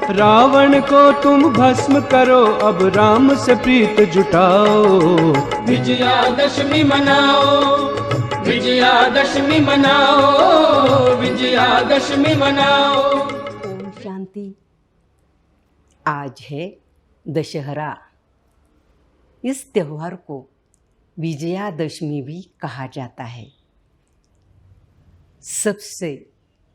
रावण को तुम भस्म करो, अब राम से प्रीत जुटाओ। विजयादशमी मनाओ, विजयादशमी मनाओ, विजयादशमी मनाओ। ओम शांति। आज है दशहरा। इस त्योहार को विजयादशमी भी कहा जाता है। सबसे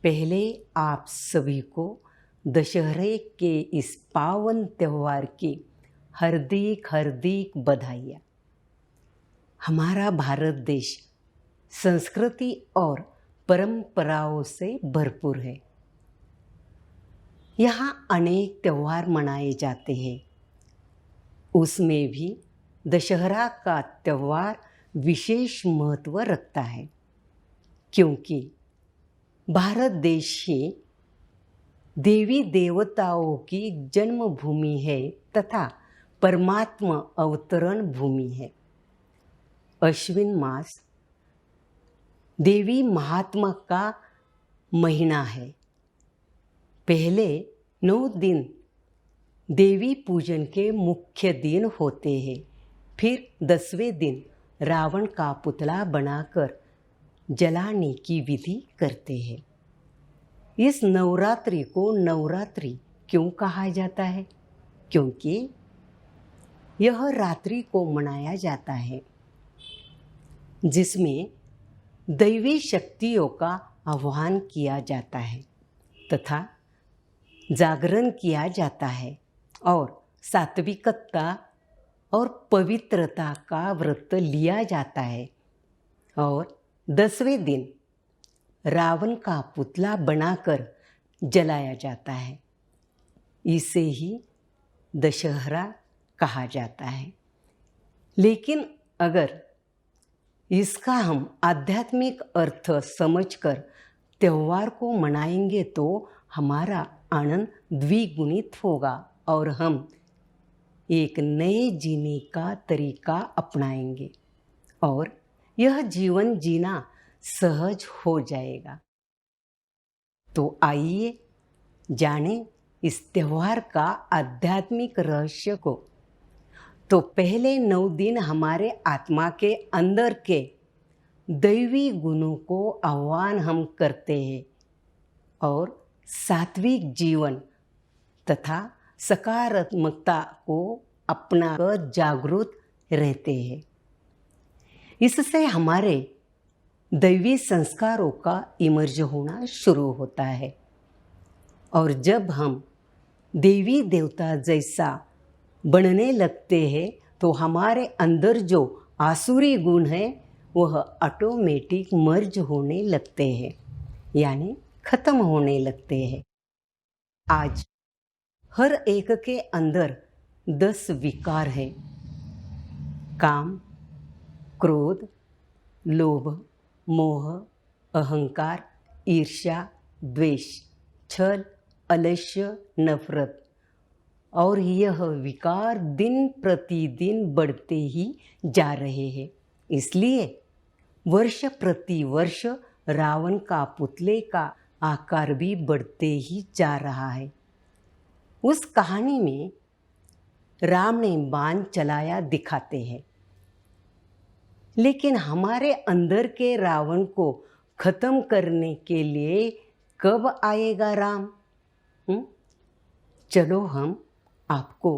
पहले आप सभी को दशहरे के इस पावन त्योहार की हार्दिक हार्दिक बधाइयाँ। हमारा भारत देश संस्कृति और परंपराओं से भरपूर है। यहाँ अनेक त्योहार मनाए जाते हैं। उसमें भी दशहरा का त्यौहार विशेष महत्व रखता है, क्योंकि भारत देश ही देवी देवताओं की जन्मभूमि है तथा परमात्मा अवतरण भूमि है। अश्विन मास देवी महात्मा का महीना है। पहले 9 दिन देवी पूजन के मुख्य दिन होते हैं। फिर 10वें दिन रावण का पुतला बनाकर जलाने की विधि करते हैं। इस नवरात्रि को नवरात्रि क्यों कहा जाता है? क्योंकि यह रात्रि को मनाया जाता है जिसमें दैवी शक्तियों का आह्वान किया जाता है तथा जागरण किया जाता है और सात्विकता और पवित्रता का व्रत लिया जाता है। और 10वें दिन रावण का पुतला बनाकर जलाया जाता है। इसे ही दशहरा कहा जाता है। लेकिन अगर इसका हम आध्यात्मिक अर्थ समझकर त्यौहार को मनाएंगे तो हमारा आनंद द्विगुणित होगा और हम एक नए जीने का तरीका अपनाएंगे और यह जीवन जीना सहज हो जाएगा। तो आइए जाने इस त्यौहार का आध्यात्मिक रहस्य को। तो पहले 9 दिन हमारे आत्मा के अंदर के दैवी गुणों को आह्वान हम करते हैं और सात्विक जीवन तथा सकारात्मकता को अपनाकर जागरूक रहते हैं। इससे हमारे दैवी संस्कारों का इमर्ज होना शुरू होता है और जब हम देवी देवता जैसा बनने लगते हैं तो हमारे अंदर जो आसुरी गुण है वह ऑटोमेटिक मर्ज होने लगते हैं, यानी खत्म होने लगते हैं। आज हर एक के अंदर 10 विकार हैं: काम, क्रोध, लोभ, मोह, अहंकार, ईर्ष्या, द्वेष, छल, आलस्य, नफरत। और यह विकार दिन प्रतिदिन बढ़ते ही जा रहे हैं। इसलिए वर्ष प्रति वर्ष रावण का पुतले का आकार भी बढ़ते ही जा रहा है। उस कहानी में राम ने बाण चलाया दिखाते हैं, लेकिन हमारे अंदर के रावण को खत्म करने के लिए कब आएगा राम? चलो हम आपको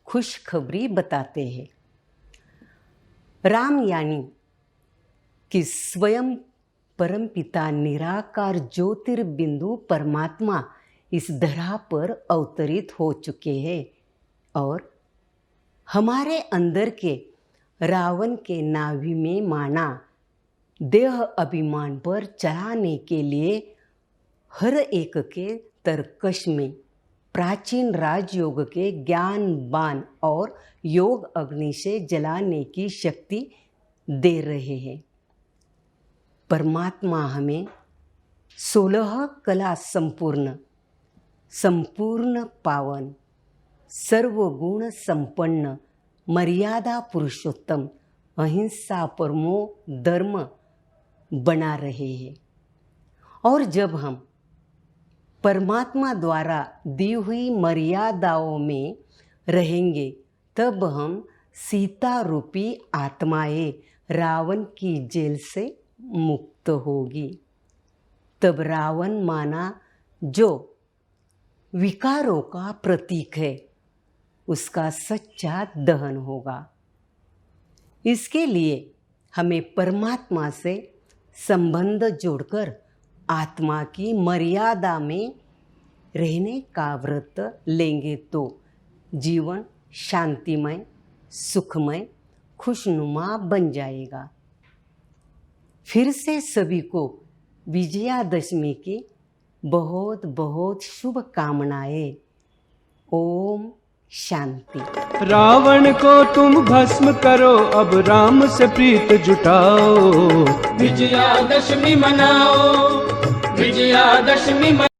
खुशखबरी बताते हैं। राम यानी कि स्वयं परमपिता निराकार ज्योतिर्बिंदु परमात्मा इस धरा पर अवतरित हो चुके हैं और हमारे अंदर के रावण के नाभि में माना देह अभिमान पर चढ़ाने के लिए हर एक के तरकश में प्राचीन राजयोग के ज्ञान बाण और योग अग्नि से जलाने की शक्ति दे रहे हैं। परमात्मा हमें 16 कला संपूर्ण, संपूर्ण पावन, सर्वगुण संपन्न, मर्यादा पुरुषोत्तम, अहिंसा परमो धर्म बना रहे हैं। और जब हम परमात्मा द्वारा दी हुई मर्यादाओं में रहेंगे, तब हम सीता रूपी आत्माएं रावण की जेल से मुक्त होगी। तब रावण माना जो विकारों का प्रतीक है, उसका सच्चा दहन होगा। इसके लिए हमें परमात्मा से संबंध जोड़कर आत्मा की मर्यादा में रहने का व्रत लेंगे तो जीवन शांतिमय, सुखमय, खुशनुमा बन जाएगा। फिर से सभी को विजयादशमी की बहुत बहुत शुभकामनाएं। ओम शांति। रावण को तुम भस्म करो, अब राम से प्रीत जुटाओ। विजयादशमी मनाओ, विजयादशमी